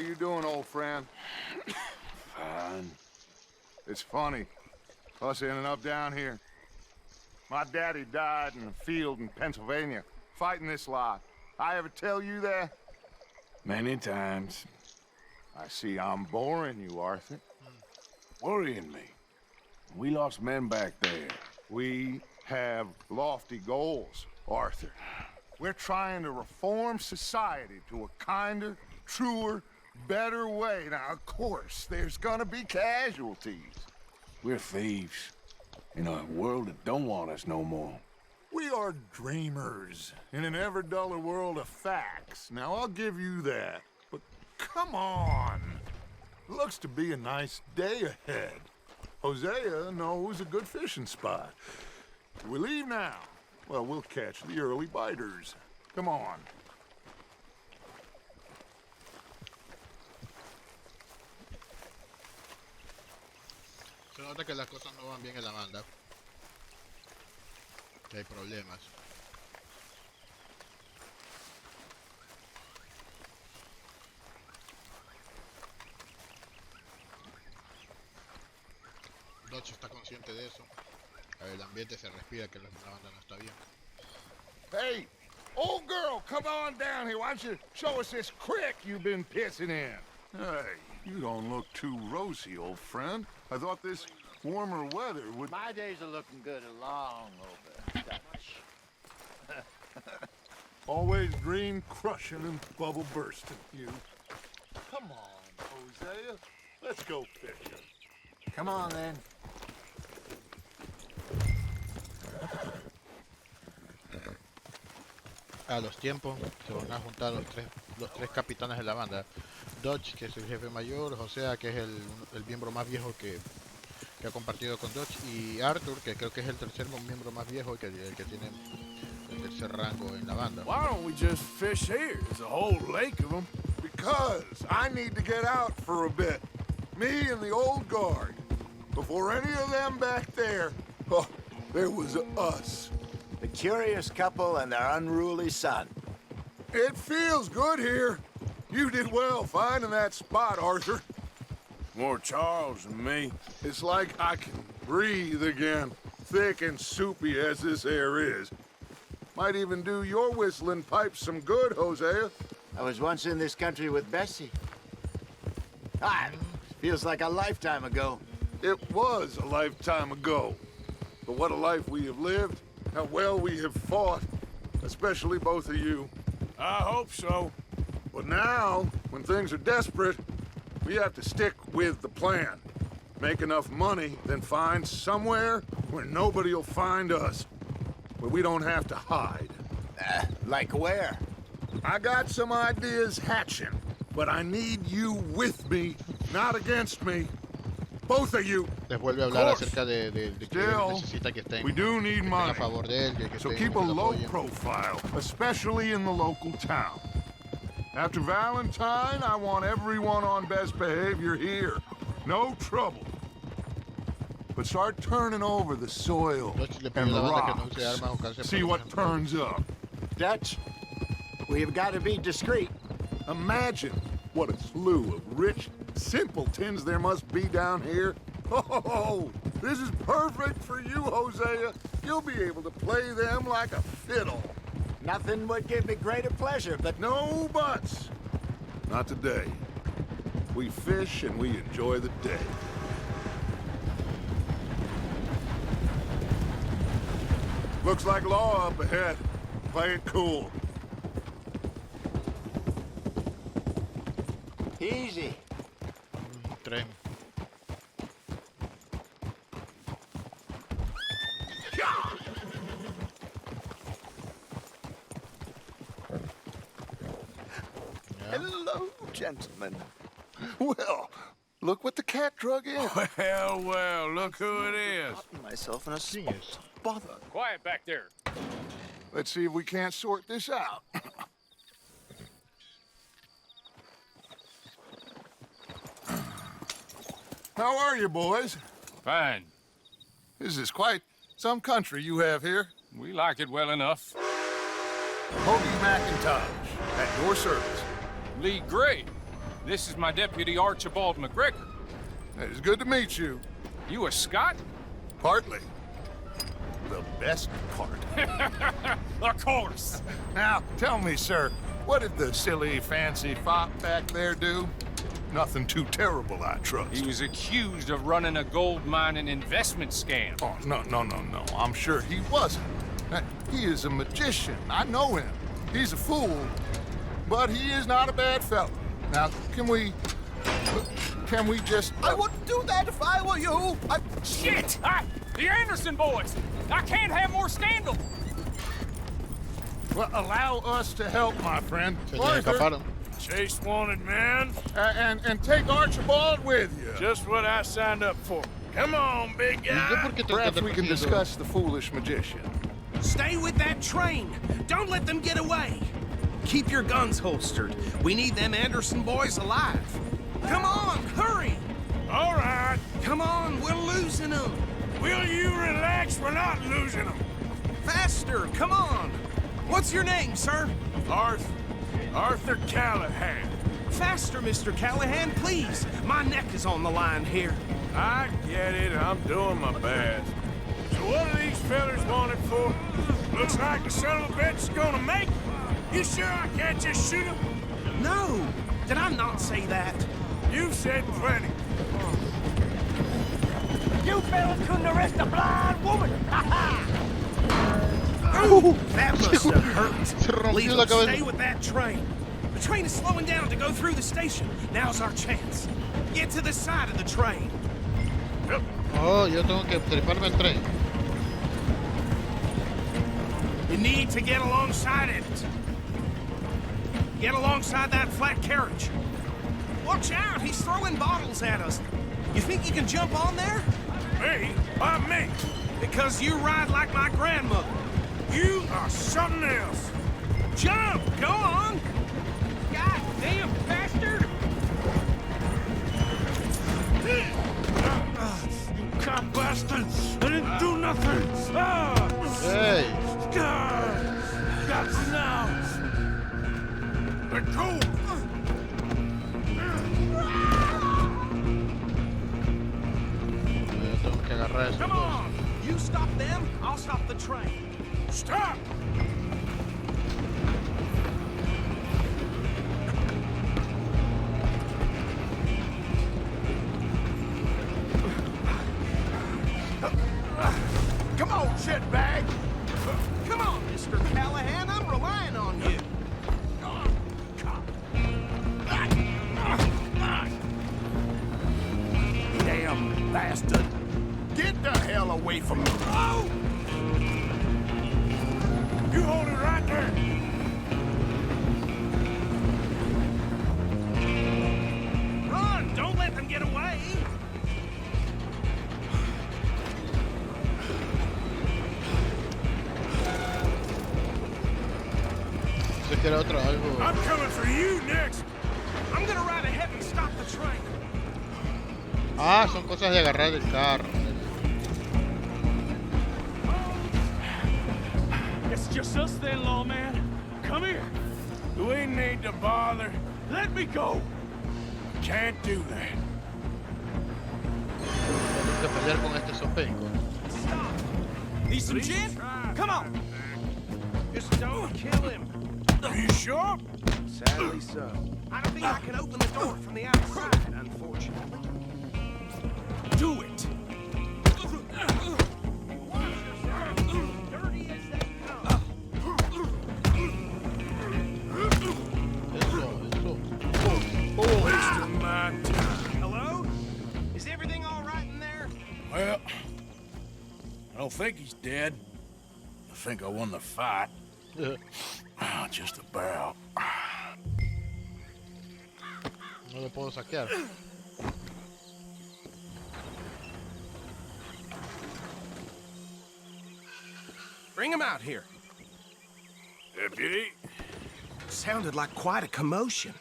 you doing, old friend? Fine. It's funny, us ending up down here. My daddy died in a field in Pennsylvania, fighting this lot. I ever tell you that? Many times. I see I'm boring you, Arthur. Worrying me. We lost men back there. We have lofty goals, Arthur. We're trying to reform society to a kinder, truer, better way. Now, of course, there's gonna be casualties. We're thieves. In a world that don't want us no more. We are dreamers in an ever duller world of facts. Now, I'll give you that. But come on. Looks to be a nice day ahead. Hosea knows a good fishing spot. We leave now. Well, we'll catch the early biters. Come on. Se nota que las cosas no van bien en la banda. Que hay problemas. Dutch está consciente de eso. El ambiente se respira que la banda no está bien. Hey, old girl, come on down here. Why don't you show us this creek you've been pissing in? Hey, you don't look too rosy, old friend. I thought this warmer weather would... My days are looking good along over, Dutch. Always dream crushing and bubble bursting, you. Come on, Hosea. Let's go fishing. Come on, then. A los tiempos se van a juntar los tres capitanes de la banda. Dutch, que es el jefe mayor, Hosea, que es el miembro más viejo que ha compartido con Dutch, y Arthur, que creo que es el tercer miembro más viejo y el que tiene el tercer rango en la banda. Why don't we just fish here? There's a whole lake of them. Because I need to get out for a bit. Me and the old guard. Before any of them back there, oh, there was us. The curious couple and their unruly son. It feels good here. You did well finding that spot, Arthur. More Charles than me. It's like I can breathe again, thick and soupy as this air is. Might even do your whistling pipes some good, Hosea. I was once in this country with Bessie. Feels like a lifetime ago. It was a lifetime ago. But what a life we have lived. How well we have fought. Especially both of you. I hope so. But now, when things are desperate, we have to stick with the plan. Make enough money, then find somewhere where nobody will find us. Where we don't have to hide. Like where? I got some ideas hatching, but I need you with me, not against me. Both of you. Les vuelve a hablar acerca de que necesita que estén, we do need money, a favor de él, so keep a low profile, especially in the local town. After Valentine, I want everyone on best behavior here. No trouble. But start turning over the soil and the rocks. See what turns up. Dutch, we've got to be discreet. Imagine what a slew of rich simpletons there must be down here. Oh, this is perfect for you, Hosea. You'll be able to play them like a fiddle. Nothing would give me greater pleasure, but... No buts. Not today. We fish and we enjoy the day. Looks like law up ahead. Play it cool. Easy. Tren. Hello, gentlemen. Well, look what the cat drug in. Well, well, look who it is. Myself in a Yes. bother. Quiet back there. Let's see if we can't sort this out. How are you, boys? Fine. This is quite some country you have here. We like it well enough. Hoagie McIntosh, at your service. Lee Gray. This is my deputy, Archibald McGregor. It's good to meet you. You a Scot? Partly. The best part. Of course. Now, tell me, sir, what did the silly, fancy fop back there do? Nothing too terrible, I trust. He was accused of running a gold mining investment scam. Oh, no. I'm sure he wasn't. He is a magician. I know him. He's a fool, but he is not a bad fellow. Now, can we just... I wouldn't do that if I were you. Shit! The Anderson boys! I can't have more scandal! Well, allow us to help, my friend. Se tiene que escapar. Chase wanted man. And take Archibald with you. Just what I signed up for. Come on, big ¿Y yo guy. por qué tengo que Perhaps andar we can persiguiendo? discuss the foolish magician. Stay with that train. Don't let them get away. Keep your guns holstered. We need them Anderson boys alive. Come on, hurry. All right. Come on, we're losing them. Will you relax? We're not losing them. Faster, come on. What's your name, sir? Arthur Callahan. Faster, Mr. Callahan, please. My neck is on the line here. I get it. I'm doing my best. So what are these fellas wanted for? Looks like the son of a bitch is gonna make it. You sure I can't just shoot him? No, did I not say that? You've said plenty. You fellas couldn't arrest a blind woman! Ha ha! That must have hurt. Leave rompió la them, cabeza. stay with that train. The train is slowing down to go through the station. Now's our chance. Get to the side of the train. Oh, yo tengo que triparme el tren. You need to get alongside it. Get alongside that flat carriage. Watch out, he's throwing bottles at us. You think you can jump on there? Me? Why me? Because you ride like my grandmother. You are something else. Jump! Go on! God damn bastard! You cop bastard! I didn't do nothing! Ah! Hey, Got you now! Let go! yo tengo que agarrar esos Come dos. on! You stop them, I'll stop the train. Stop! Come on, shitbag! Come on, Mr. Callahan, I'm relying on you. Damn bastard! Get the hell away from me! Oh! You hold it right there! Run! Don't let them get away! Sé que era otro algo. I'm coming for you next! I'm gonna ride ahead and stop the train. Ah, son cosas de agarrar del carro. It's just us then, lawman. Come here. We need to bother. Let me go. Can't do that. Tengo que pelear con este sopenco. Stop! Need some gin? Come on! Just don't kill him. Are you sure? Sadly so. I don't think I can open the door from the outside, unfortunately. Do it! Dirty as they come. Eso. Wasting my time. Hello? Is everything all right in there? Well, I don't think he's dead. I think I won the fight. Just about. No lo puedo saquear. Bring him out here. Deputy, Sounded like quite a commotion.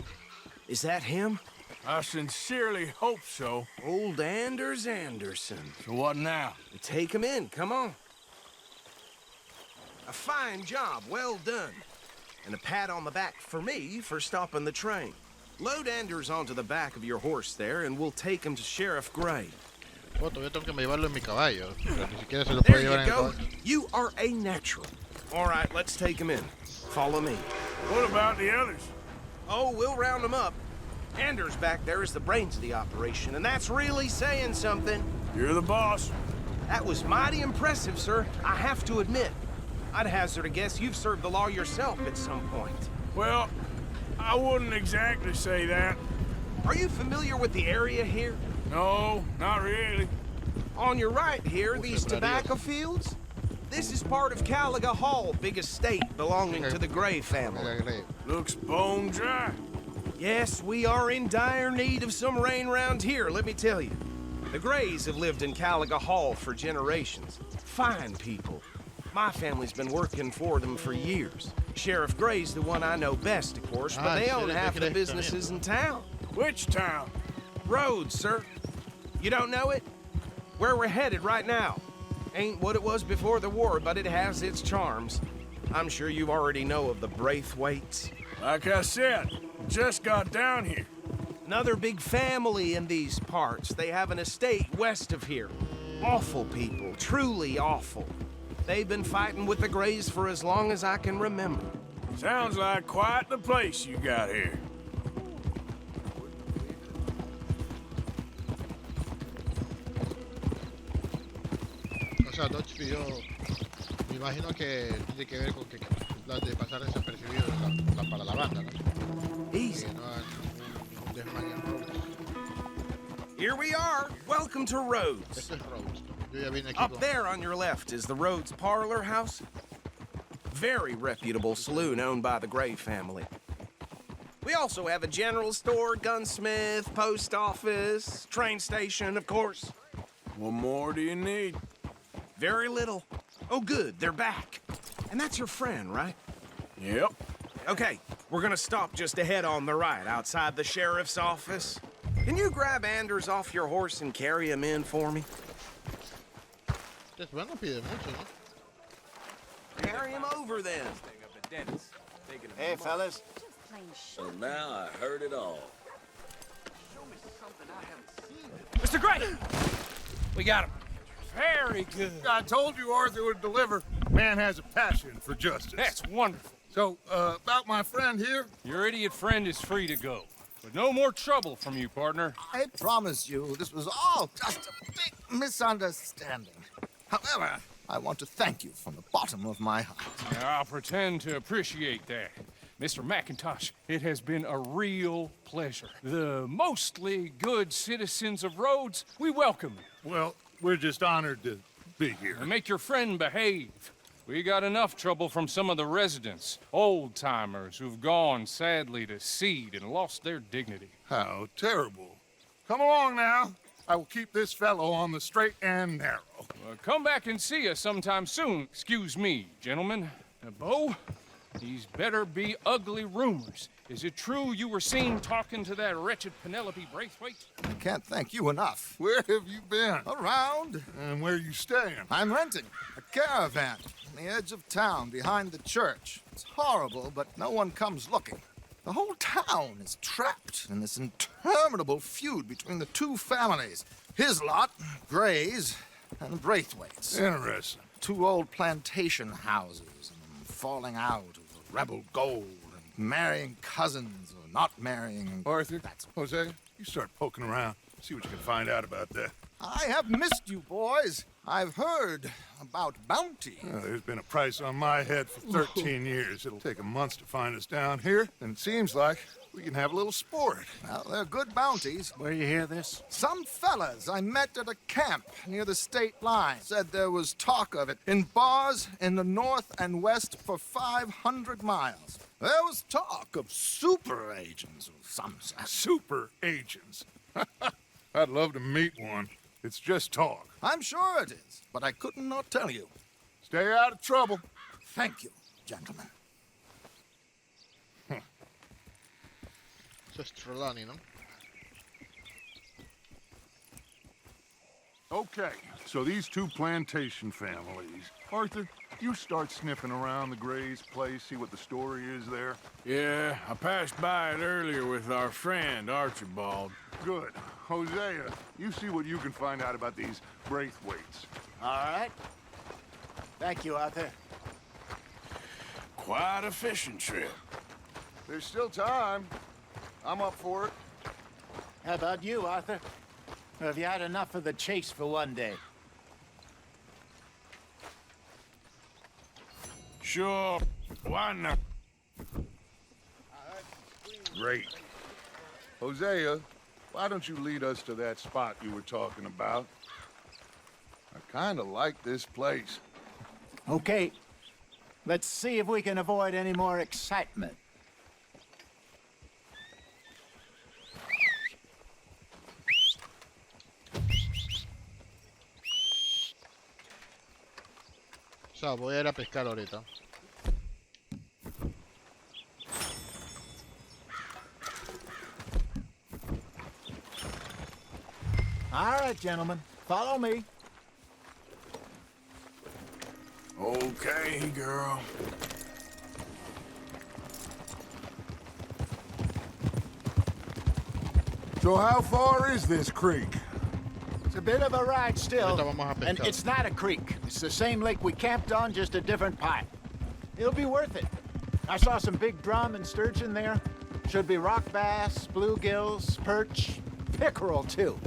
Is that him? I sincerely hope so. Old Anders Anderson. So what now? Take him in, come on. A fine job, well done. And a pat on the back for me for stopping the train. Load Anders onto the back of your horse there, and we'll take him to Sheriff Gray. Oh, todavía tengo que llevarlo en mi caballo. Pero ni siquiera se lo There puedo you llevar en el go. caballo. You are a natural. All right, let's take him in. Follow me. What about the others? Oh, we'll round them up. Anders back there is the brains of the operation, and that's really saying something. You're the boss. That was mighty impressive, sir. I have to admit. I'd hazard a guess you've served the law yourself at some point. Well, I wouldn't exactly say that. Are you familiar with the area here? No, not really. On your right here, these tobacco fields? This is part of Caliga Hall, big estate belonging to the Gray family. Looks bone dry. Yes, we are in dire need of some rain round here, let me tell you. The Grays have lived in Caliga Hall for generations. Fine people. My family's been working for them for years. Sheriff Gray's the one I know best, of course, but they own half the businesses in town. Which town? Rhodes, sir. You don't know it? Where we're headed right now. Ain't what it was before the war, but it has its charms. I'm sure you already know of the Braithwaites. Like I said, just got down here. Another big family in these parts. They have an estate west of here. Awful people, truly awful. They've been fighting with the Grays for as long as I can remember. Sounds like quite the place you got here. O sea, Dutch pidió. Me imagino que tiene que ver con que la de pasar desapercibido para la banda, ¿no? Easy. Que no hagan ningún desmayo en Rhodes. Here we are. Welcome to Rhodes. Esto es Rhodes. Yo ya vine aquí Up con... there on your left is the Rhodes Parlor House. Very reputable saloon owned by the Gray family. We also have a general store, gunsmith, post office, train station, of course. What more do you need? Very little. Oh, good, they're back. And that's your friend, right? Yep. Okay, we're gonna stop just ahead on the right, outside the sheriff's office. Can you grab Anders off your horse and carry him in for me? Este no pide mucho, ¿no? Carry him over then. Hey, fellas. So now I heard it all. Mr. Gray! We got him. Very good. I told you Arthur would deliver. Man has a passion for justice. That's wonderful. So, about my friend here? Your idiot friend is free to go. But no more trouble from you, partner. I promise you this was all just a big misunderstanding. However, I want to thank you from the bottom of my heart. I'll pretend to appreciate that. Mr. McIntosh, it has been a real pleasure. The mostly good citizens of Rhodes, we welcome you. Well, we're just honored to be here. And make your friend behave. We got enough trouble from some of the residents, old-timers who've gone, sadly, to seed and lost their dignity. How terrible. Come along now. I will keep this fellow on the straight and narrow. Come back and see us sometime soon. Excuse me, gentlemen. Bo, these better be ugly rumors. Is it true you were seen talking to that wretched Penelope Braithwaite? I can't thank you enough. Where have you been? Around. And where you staying? I'm renting a caravan on the edge of town behind the church. It's horrible, but no one comes looking. The whole town is trapped in this interminable feud between the two families. His lot, Gray's, and the Braithwaites. Interesting. Two old plantation houses and falling out over rebel gold and marrying cousins or not marrying. Arthur, Hosea, you start poking around. See what you can find out about that. I have missed you, boys. I've heard about bounty. There's been a price on my head for 13 years. It'll take a month to find us down here, and it seems like we can have a little sport. Well, they're good bounties. Where you hear this? Some fellas I met at a camp near the state line said there was talk of it in bars in the north and west for 500 miles. There was talk of super agents of some sort. Super agents. I'd love to meet one. It's just talk. I'm sure it is, but I couldn't not tell you. Stay out of trouble. Thank you, gentlemen. Eso es Trelawney, ¿no? Okay, so these two plantation families. Arthur, you start sniffing around the Gray's place, see what the story is there? Yeah, I passed by it earlier with our friend, Archibald. Good. Hosea, you see what you can find out about these Braithwaites. All right. Thank you, Arthur. Quite a fishing trip. There's still time. I'm up for it. How about you, Arthur? Or have you had enough of the chase for one day? Sure, why not? Great. Hosea, why don't you lead us to that spot you were talking about? I kind of like this place. Okay. Let's see if we can avoid any more excitement. O sea, voy a ir a pescar ahorita. All right, gentlemen. Follow me. Okay, girl. So how far is this creek? It's a bit of a ride still. Ahorita vamos a And pescar. it's not a creek. It's the same lake we camped on, just a different part. It'll be worth it. I saw some big drum and sturgeon there. Should be rock bass, bluegills, perch, pickerel, too.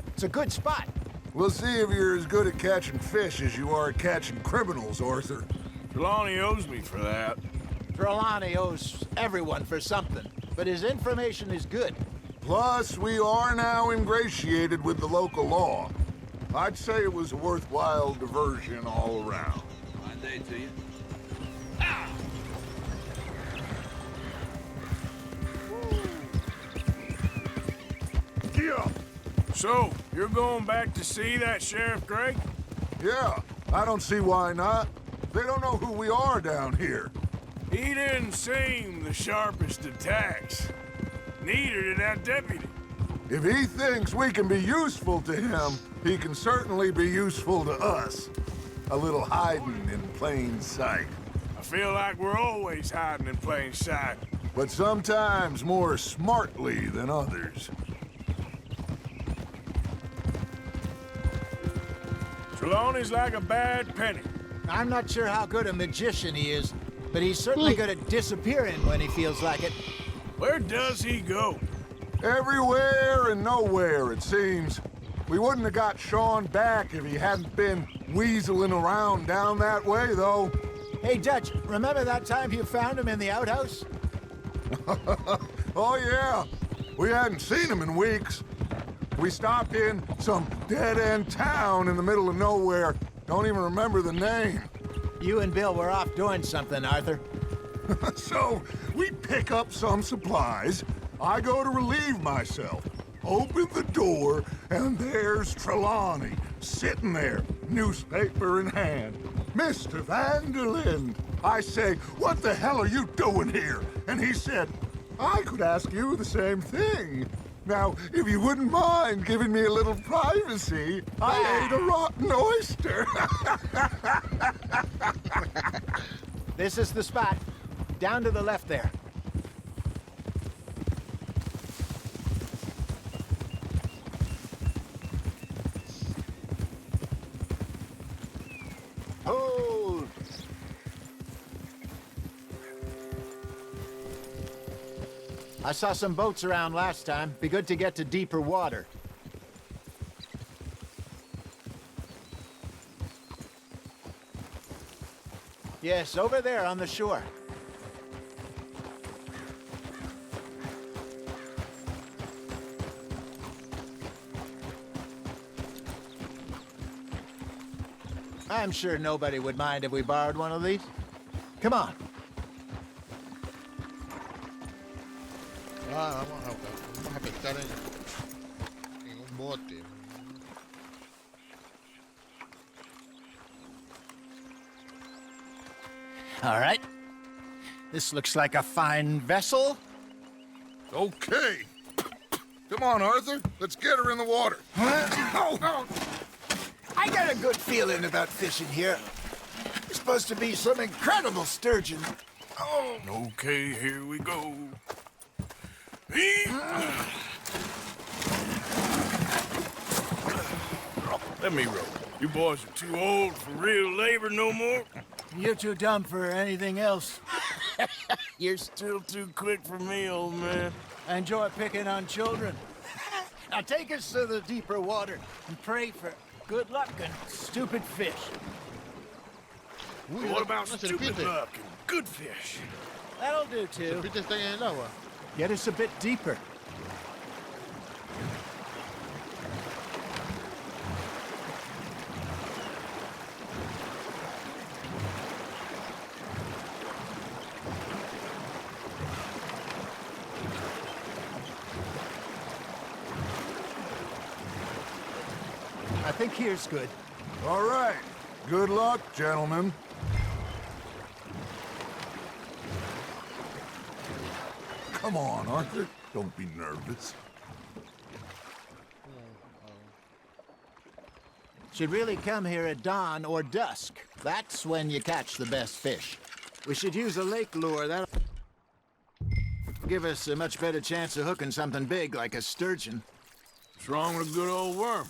It's a good spot. We'll see if you're as good at catching fish as you are at catching criminals, Arthur. Trelawney owes me for that. Trelawney owes everyone for something, but his information is good. Plus, we are now ingratiated with the local law. I'd say it was a worthwhile diversion all around. Fine day to you. Yeah, So, you're going back to see that Sheriff Gray? yeah. I don't see why not. They don't know who we are down here. He didn't seem the sharpest attacks. Neither did that deputy. If he thinks we can be useful to him, he can certainly be useful to us. A little hiding in plain sight. I feel like we're always hiding in plain sight. But sometimes more smartly than others. Trelawney's like a bad penny. I'm not sure how good a magician he is, but he's certainly good at disappearing when he feels like it. Where does he go? Everywhere and nowhere, it seems. We wouldn't have got Sean back if he hadn't been weaseling around down that way, though. Hey, Dutch, remember that time you found him in the outhouse? Oh, yeah. We hadn't seen him in weeks. We stopped in some dead-end town in the middle of nowhere. Don't even remember the name. You and Bill were off doing something, Arthur. So, we pick up some supplies. I go to relieve myself. Open the door, and there's Trelawney, sitting there, newspaper in hand. Mr. Vanderlyn. I say, what the hell are you doing here? And he said, I could ask you the same thing. Now, if you wouldn't mind giving me a little privacy, I ate a rotten oyster. This is the spot. Down to the left there. Hold! I saw some boats around last time. Be good to get to deeper water. Yes, over there on the shore. I'm sure nobody would mind if we borrowed one of these. Come on. Ah, vamos a pescar en un bote. All right. This looks like a fine vessel. Okay. Come on, Arthur. Let's get her in the water. I got a good feeling about fishing here. It's supposed to be some incredible sturgeon. Oh, Okay, here we go. Let me row. You boys are too old for real labor no more. You're too dumb for anything else. You're still too quick for me, old man. I enjoy picking on children. Now take us to the deeper water and pray for good luck and stupid fish. Uy, What about una stupid serpiente. luck and good fish? That'll do too. Serpientes están en el agua. Get us a bit deeper. I think here's good. All right. Good luck, gentlemen. Come on, Arthur. Don't be nervous. Should really come here at dawn or dusk. That's when you catch the best fish. We should use a lake lure. That'll give us a much better chance of hooking something big like a sturgeon. What's wrong with a good old worm?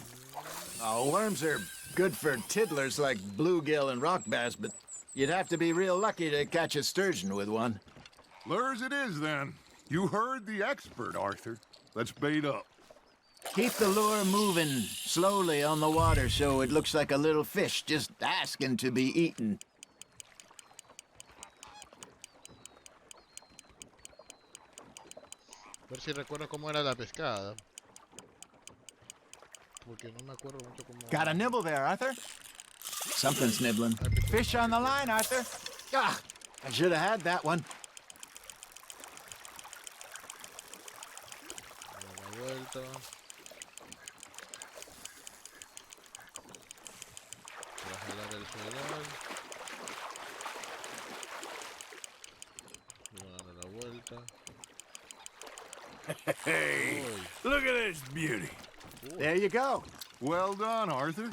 Oh, worms are good for tiddlers like bluegill and rock bass, but you'd have to be real lucky to catch a sturgeon with one. Lures it is, then. You heard the expert, Arthur. Let's bait up. Keep the lure moving slowly on the water so it looks like a little fish just asking to be eaten. A ver si recuerdo cómo era la pescada. Porque no me acuerdo mucho cómo... Got a nibble there, Arthur? Something's nibbling. Fish on the line, Arthur. Ah, I should have had that one. La vuelta. Voy a jalar el pedal. Voy a darle la vuelta. Hey, look at this beauty. There you go. Well done, Arthur.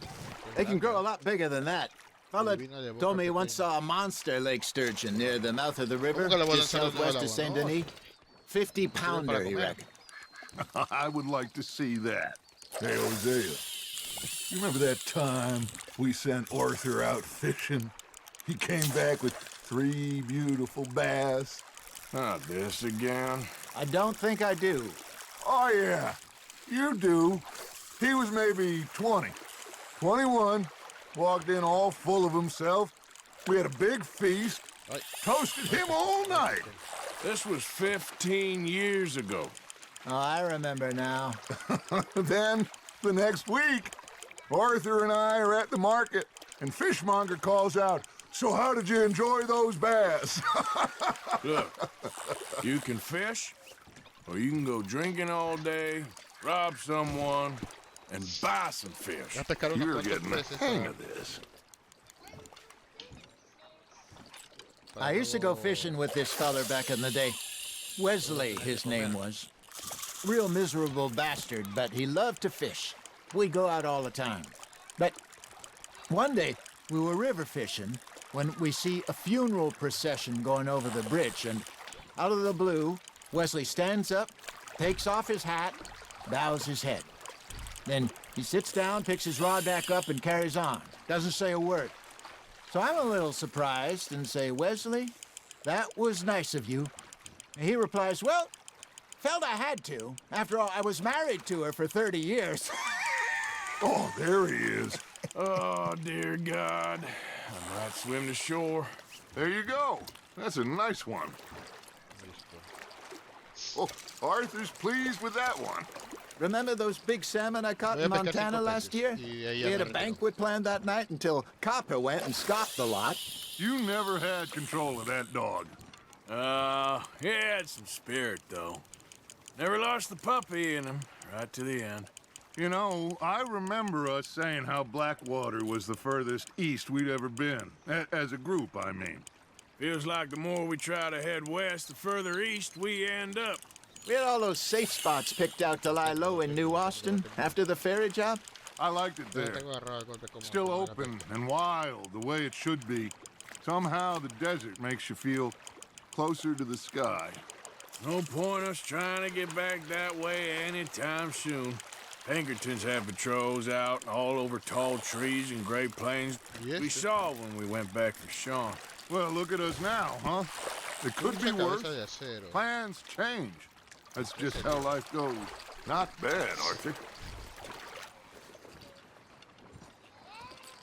They can grow a lot bigger than that. Fella Turbina de boca told me he once pequeña. saw a monster lake sturgeon near the mouth of the river, ¿Cómo que le voy a just lanzar el southwest agua? of Saint No. Denis. 50 para pounder, he comer. reckon. I would like to see that. Hey, Hosea, you remember that time we sent Arthur out fishing? He came back with 3 beautiful bass. Not this again. I don't think I do. Oh, yeah, you do. He was maybe 20, 21, walked in all full of himself. We had a big feast, Ay. toasted him all night. This was 15 years ago. Oh, I remember now. Then, the next week, Arthur and I are at the market, and Fishmonger calls out, "So how did you enjoy those bass?" Look, you can fish, or you can go drinking all day, rob someone, and buy some fish. Ya pescaron You're unos cuantos getting the peces. hang of this. I used to go fishing with this feller back in the day. Wesley, his name was. Real miserable bastard, but he loved to fish. We'd go out all the time. But one day, we were river fishing when we see a funeral procession going over the bridge, and out of the blue, Wesley stands up, takes off his hat, bows his head. Then he sits down, picks his rod back up, and carries on. Doesn't say a word. So I'm a little surprised and say, "Wesley, that was nice of you." And he replies, "Well, felt I had to. After all, I was married to her for 30 years. Oh, there he is. Oh, dear God. I might swim to shore. There you go. That's a nice one. Oh, Arthur's pleased with that one. Remember those big salmon I caught in Voy a pescar Montana 5 last peces. year? Y ahí We had a me retiro. banquet planned that night until Copper went and scoffed a lot. You never had control of that dog. He had some spirit, though. Never lost the puppy in him, right to the end. You know, I remember us saying how Blackwater was the furthest east we'd ever been. As a group, I mean. Feels like the more we try to head west, the further east we end up. We had all those safe spots picked out to lie low in New Austin after the ferry job. I liked it Yo there. tengo agarrado el golpe como Still como era open and wild, the way it should be. Somehow the desert makes you feel closer to the sky. No point us trying to get back that way anytime soon. Pinkertons have patrols out all over tall trees and Great Plains. Yes, We sir. saw when we went back for Sean. Well, look at us now, huh? It could be Mucha worse. cabeza de acero. Plans change. That's just how life goes. Not bad, Arthur.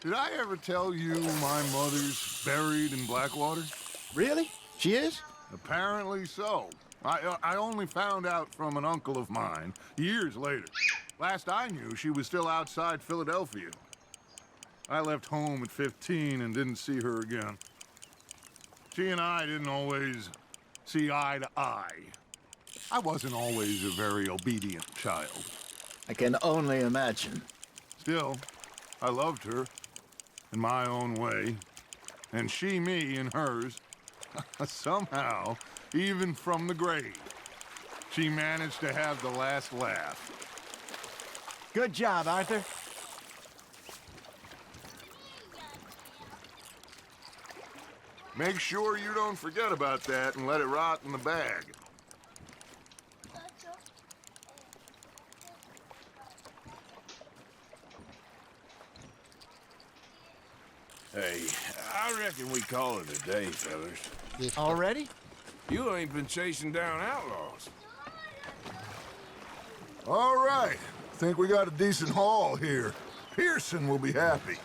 Did I ever tell you my mother's buried in Blackwater? Really? She is? Apparently so. I only found out from an uncle of mine years later. Last I knew, she was still outside Philadelphia. I left home at 15 and didn't see her again. She and I didn't always see eye to eye. I wasn't always a very obedient child. I can only imagine. Still, I loved her in my own way, and she me in hers. Somehow, even from the grave, she managed to have the last laugh. Good job, Arthur. Make sure you don't forget about that and let it rot in the bag. Hey, I reckon we call it a day, fellas. Listo. Already? You ain't been chasing down outlaws. All right. Think we got a decent haul here. Pearson will be happy.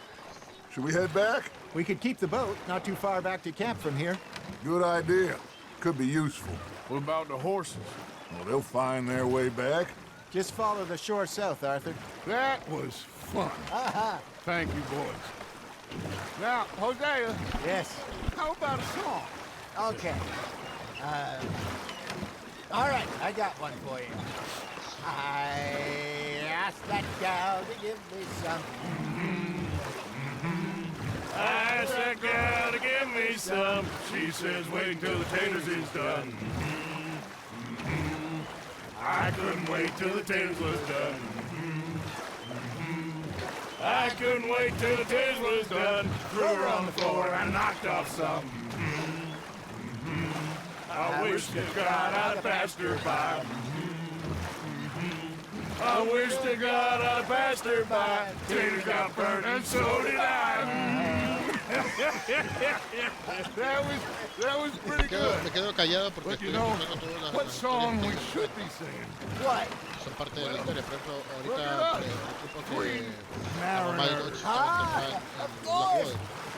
Should we head back? We could keep the boat not too far back to camp from here. Good idea. Could be useful. What about the horses? Well, they'll find their way back. Just follow the shore south, Arthur. That was fun. Thank you, boys. Now, Hosea, Yes. how about a song? Okay. All right, I got one for you. I asked that gal to give me some. I asked that gal to give me some. She says, wait till the taters is done. I couldn't wait till the taters was done. I couldn't wait till the taters was done. Threw her on the floor and knocked off some. I wish to God I'd passed her by. I wish to God I'd passed her by. Taters got burnt and so did I. That was pretty good. Me quedo callado porque But you estoy know, escuchando todas las what song we historias should be singing? What? que son parte de la historia. Por ejemplo, Look it ahorita up. el grupo que la mamá de Dutch estaba enterrada en course.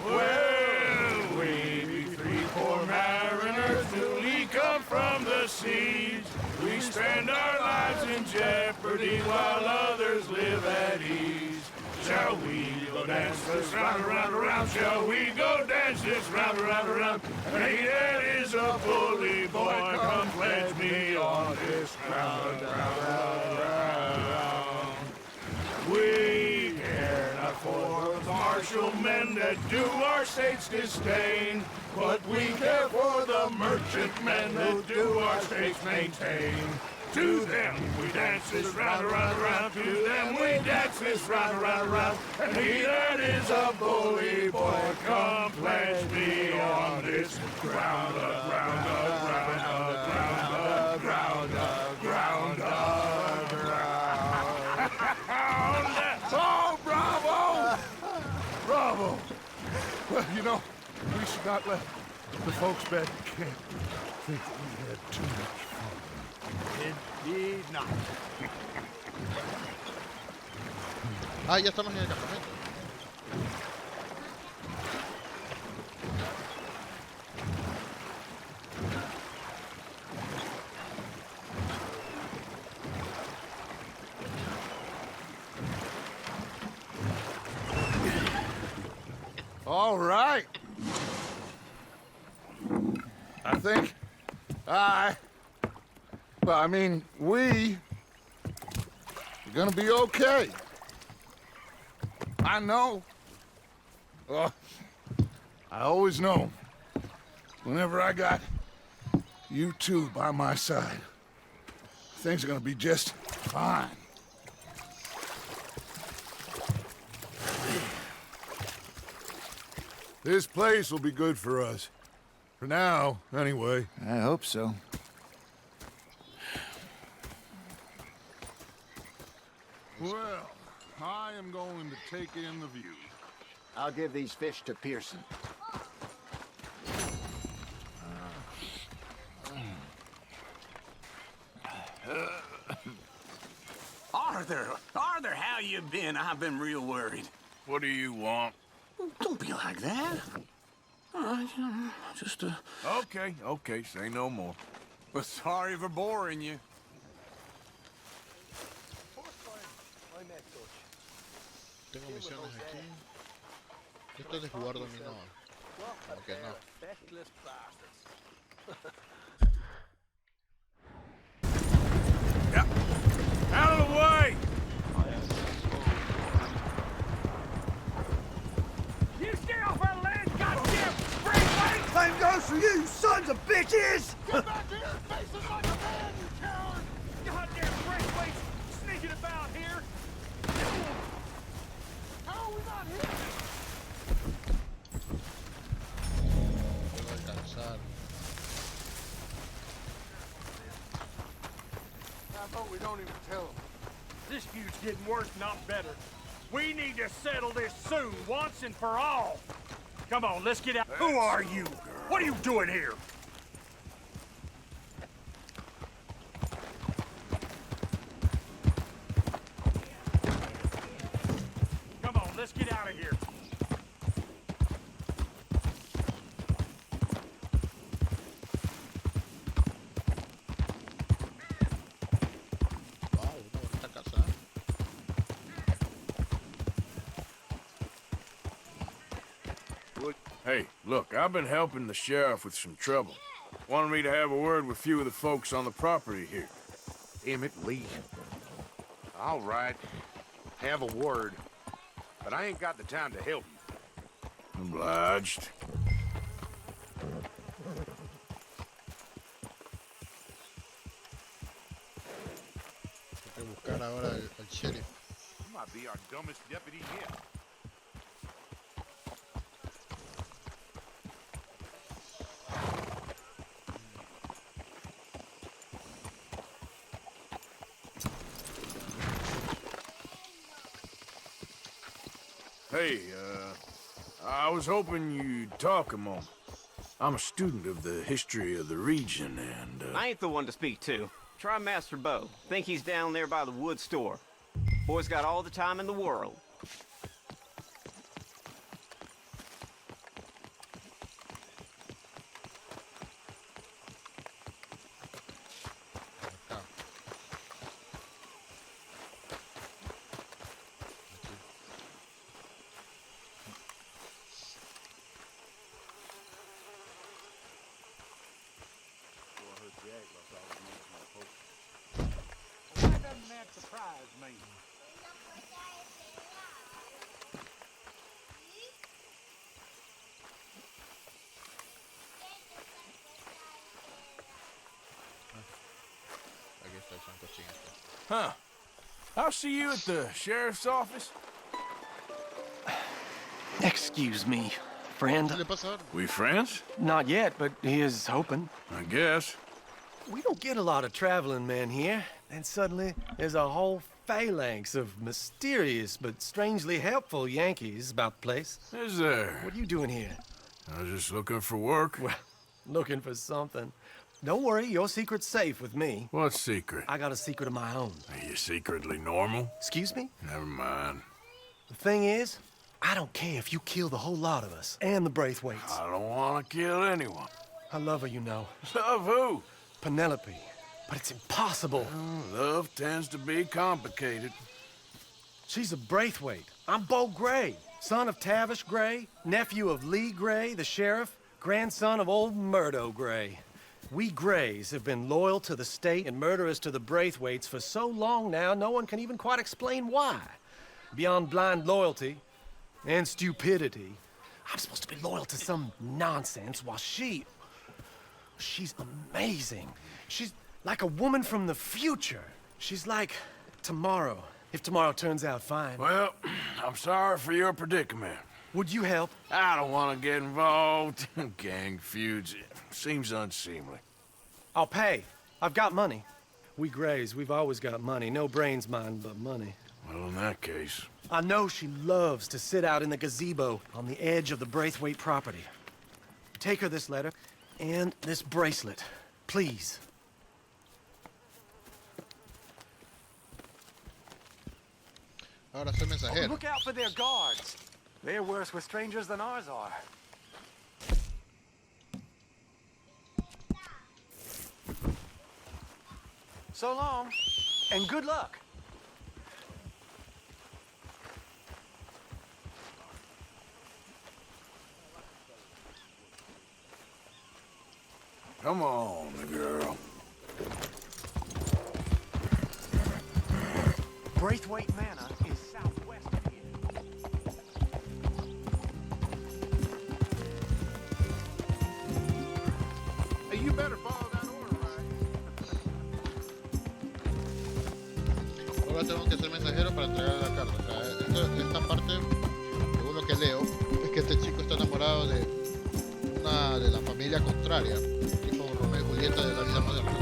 Well, we be 3 poor mariners newly come from the seas. We spend our lives in jeopardy while others live at ease. Shall we go dance this round, around, around? Shall we go dance this round, around, around? Hey, that is a bully boy, come pledge me on this ground, round, round. We care not for the martial men that do our state's disdain, but we care for the merchant men that do our state's maintain. To them we dance this round, around, around. To them we dance this round, around, around. And he that is a bully boy, come pledge me on this ground, ground, ground, ground, ground, ground, ground. Oh, bravo! Bravo! Well, you know, we should not let the folks back at camp think that we had too much fun. Indeed not. Ah, ya estamos en el campamento. All right. I think we're gonna be okay. I know. I always know. Whenever I got you two by my side, things are gonna be just fine. This place will be good for us. For now, anyway. I hope so. Well, I am going to take in the view. I'll give these fish to Pearson. Arthur, how you been? I've been real worried. What do you want? Don't be like that. All right, just Okay, say no more. Well, sorry for boring you. Tengo misiones aquí. Esto es de jugar dominó. Como que no. Out of the way! You stay off our land, goddamn brainwaves! Same goes for you, sons of bitches! Get back here and face us like a man, you coward! Goddamn brainwaves sneaking about here! How are we not here? Puedo alcanzar. How about we don't even tell them? This feud's getting worse, not better. We need to settle this soon, once and for all. Come on, let's get out. Who are you? What are you doing here? Come on, let's get out of here. Wow, una bonita casa. Hey, look, I've been helping the sheriff with some trouble. Wanted me to have a word with a few of the folks on the property here. Emmett Lee. All right. Have a word. But I ain't got the time to help you. Obliged. Hay que buscar ahora al sheriff. You might be our dumbest deputy yet. Hey, I was hoping you'd talk a moment. I'm a student of the history of the region, and, I ain't the one to speak to. Try Master Bo. Think he's down there by the wood store. Boy's got all the time in the world. Acá. Why doesn't that surprise me? Aquí está el San Cochín. huh. I'll see you at the sheriff's office. Excuse me, friend. ¿Qué le pasa ahora? We friends? Not yet, but he is hoping. I guess. We don't get a lot of traveling men here. And suddenly, there's a whole phalanx of mysterious but strangely helpful Yankees about the place. Is there? What are you doing here? I was just looking for work. Well, looking for something. Don't worry, your secret's safe with me. What secret? I got a secret of my own. Are you secretly normal? Excuse me? Never mind. The thing is, I don't care if you kill the whole lot of us and the Braithwaites. I don't want to kill anyone. I love her, you know. Love who? Penelope. But it's impossible. Love tends to be complicated. She's a Braithwaite. I'm Bo Gray, son of Tavish Gray, nephew of Lee Gray, the sheriff, grandson of old Murdo Gray. We Grays have been loyal to the state and murderous to the Braithwaites for so long now, no one can even quite explain why. Beyond blind loyalty and stupidity, I'm supposed to be loyal to some nonsense while she's amazing. She's like a woman from the future. She's like tomorrow, if tomorrow turns out fine. Well, I'm sorry for your predicament. Would you help? I don't want to get involved. Gang feuds. Seems unseemly. I'll pay. I've got money. We Grays, we've always got money. No brains, mind, but money. Well, in that case... I know she loves to sit out in the gazebo on the edge of the Braithwaite property. Take her this letter and this bracelet, please. Ahora soy Oh, mensajero. look out for their guards. They're worse with strangers than ours are. So long, and good luck. Come on, girl. Braithwaite Manor is southwest of here. Hey, you better follow that order, right? Ahora tengo que ser mensajero para entregar la carta. O sea, esta parte, según lo que leo, es que este chico está enamorado de una de la familia contraria, tipo Romeo y Julieta de la vida moderna.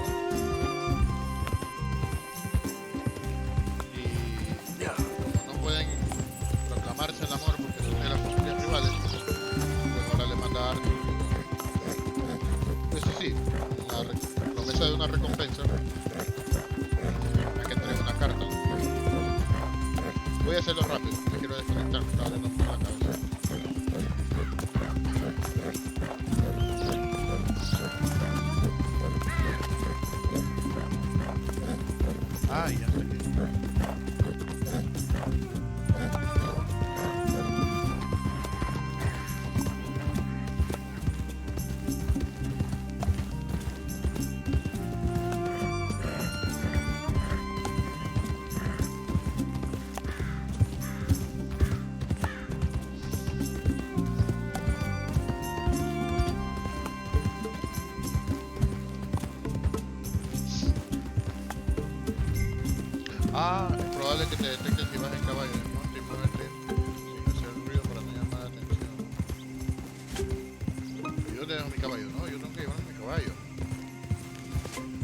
Y como no pueden proclamarse el amor porque son de las familias rivales, pues ahora le manda a Arthur. Eso sí, la promesa de una recompensa, hay que entregar una carta. Voy a hacerlo rápido, me quiero desconectar, me está dando por la cabeza. Ah, ya estoy aquí. Ah, es probable que te detecten si vas en caballo. Monte y muévete sin hacer ruido para no llamar la atención. ¿Y dónde dejo mi caballo? No, yo tengo que llevarme mi caballo.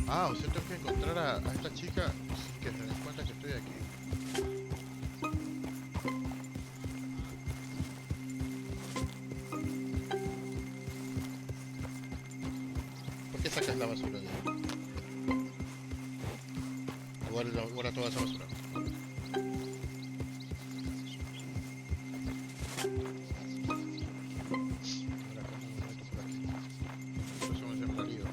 Ah, o sea, tengo que encontrar a esta chica sin que se den cuenta que estoy aquí. ¿Por qué sacas la basura de ahí? Guarda toda esa basura. Ahora, ¿cómo me meto por aquí? Eso es un sembradío.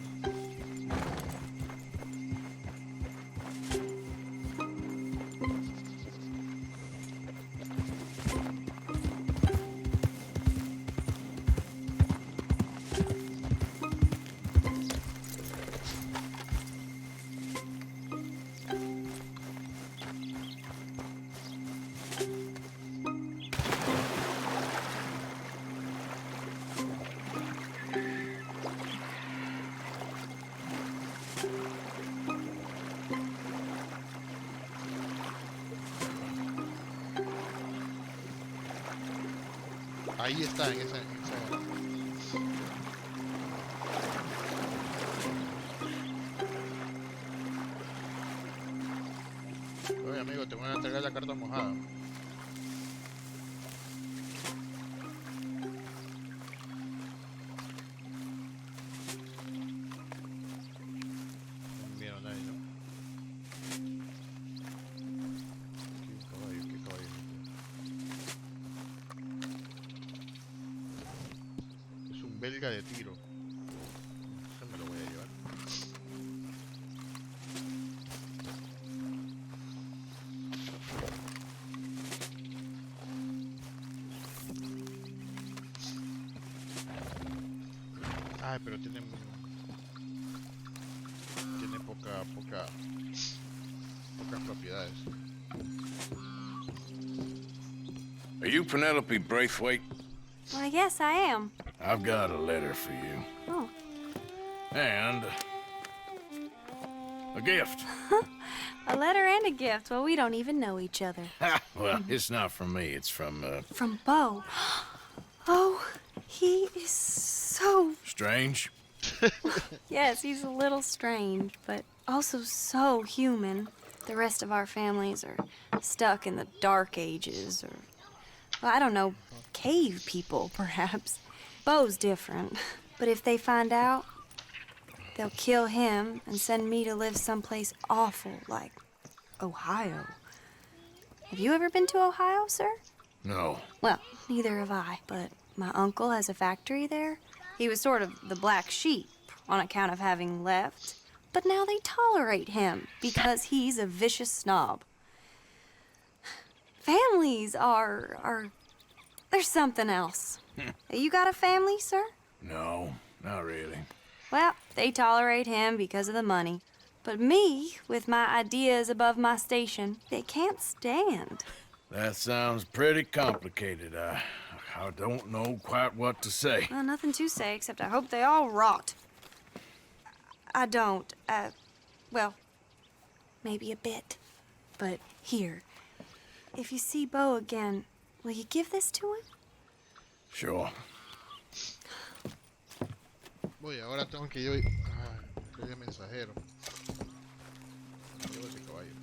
Ahí está, en esa. Oye, amigo, te voy a entregar la carta mojada. No vieron nadie, ¿no? Qué caballo, qué caballo. Belga de tiro. Eso me lo voy a llevar. Ay, pero tiene pocas propiedades. Are you Penelope Braithwaite? Why, yes, I am. I've got a letter for you. Oh. And a gift. A letter and a gift. Well, we don't even know each other. Well, it's not from me. It's from, From Bo. Oh, he is so... Strange? Yes, he's a little strange, but also so human. The rest of our families are stuck in the Dark Ages, or, well, I don't know, cave people, perhaps. Bo's different, but if they find out, they'll kill him and send me to live someplace awful like Ohio. Have you ever been to Ohio, sir? No. Well, neither have I, but my uncle has a factory there. He was sort of the black sheep on account of having left, but now they tolerate him because he's a vicious snob. Families are there's something else. You got a family, sir? No, not really. Well, they tolerate him because of the money. But me, with my ideas above my station, they can't stand. That sounds pretty complicated. I don't know quite what to say. Well, nothing to say, except I hope they all rot. I don't, well, maybe a bit. But here, if you see Bo again, will you give this to him? Sure. Voy, ahora tengo que yo... Ah, soy el mensajero. Llevo ese caballo.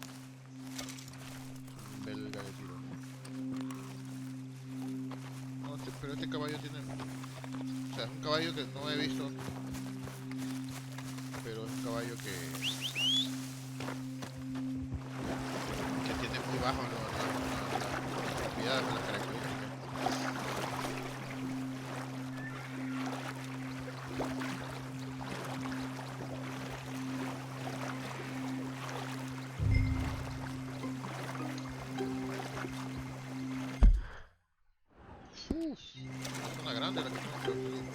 Belga de tiro. No, pero este caballo tiene... O sea, es un caballo que no he visto. Pero es un caballo que tiene muy bajo las propiedades, las características. Es una grande la que tengo que construir.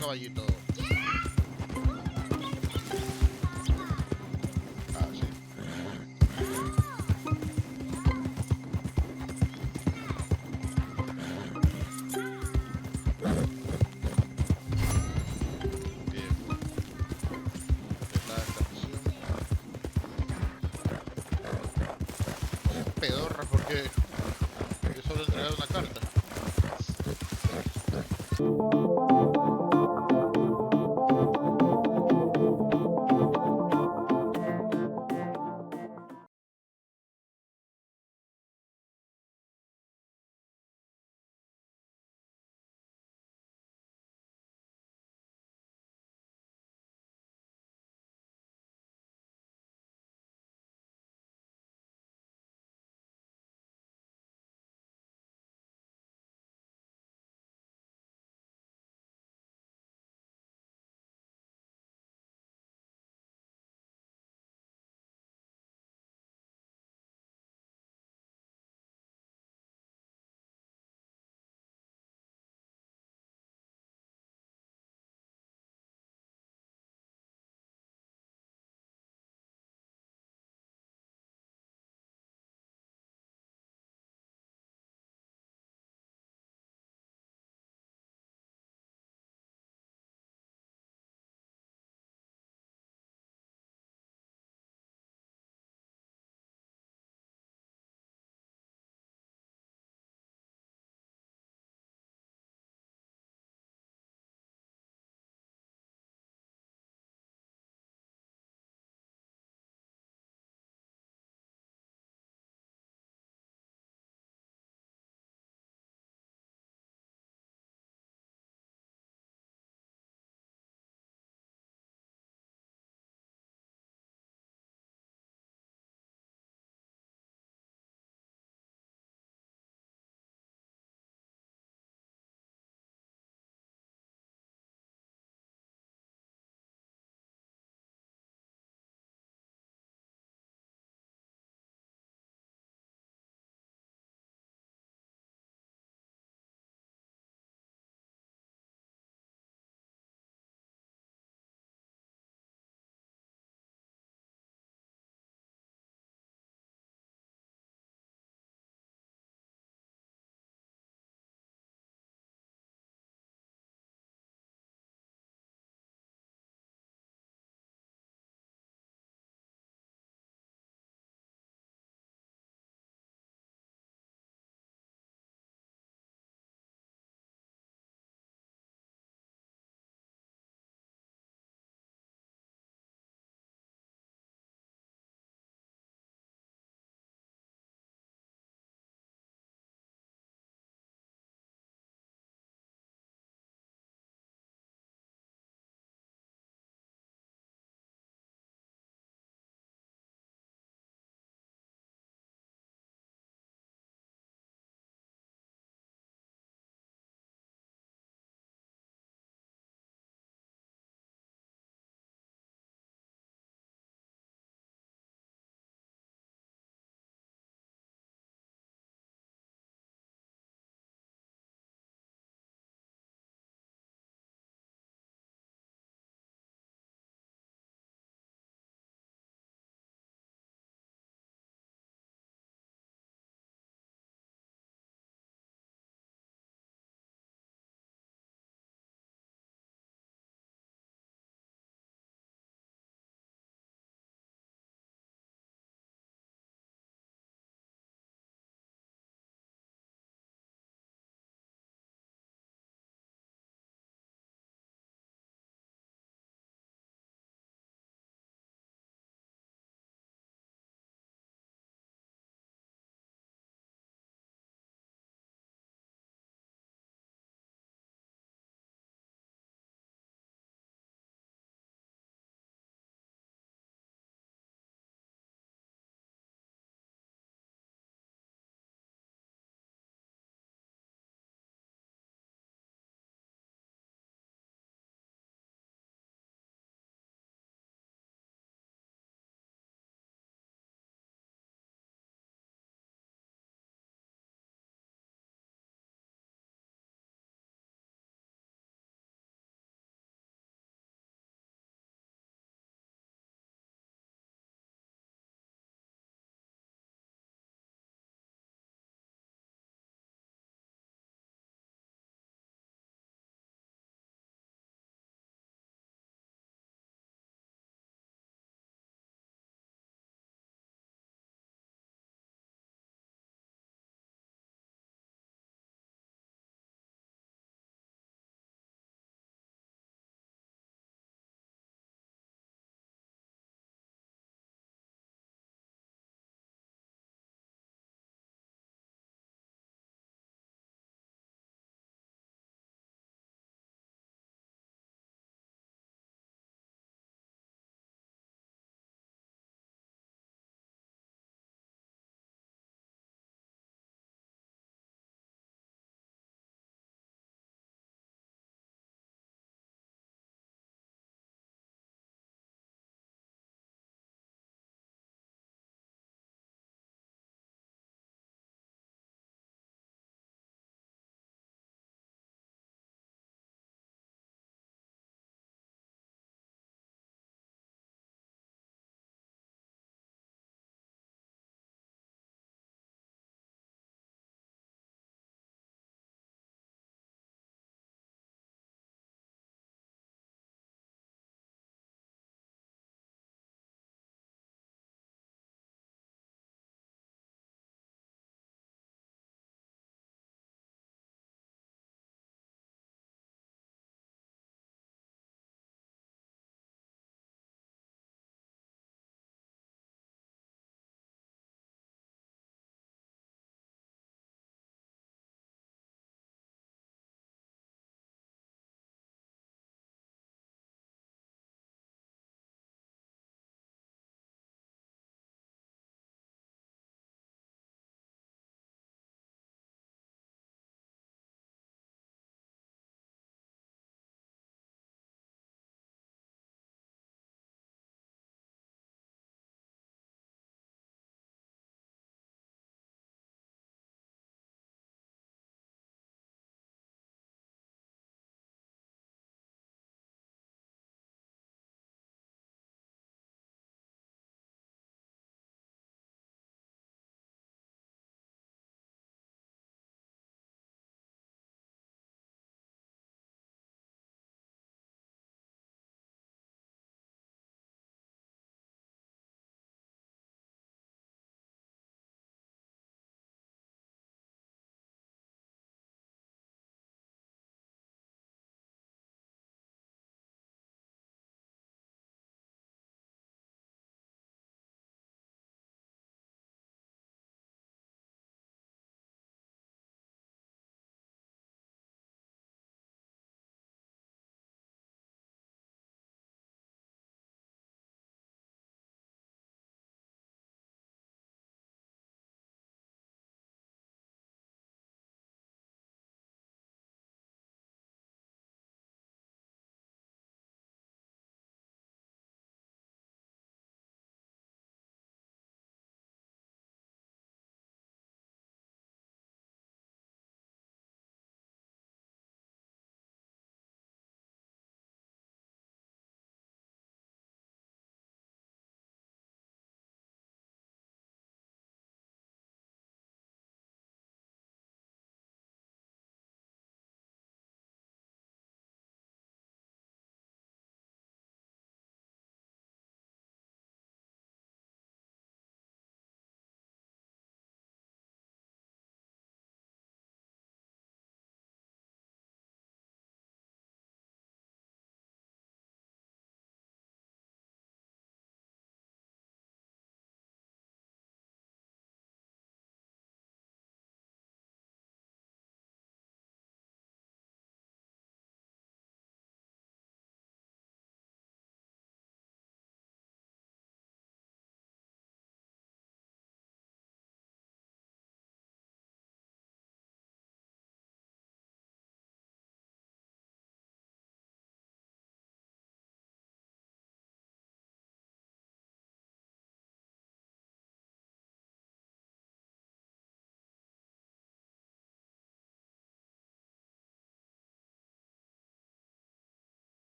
Caballito.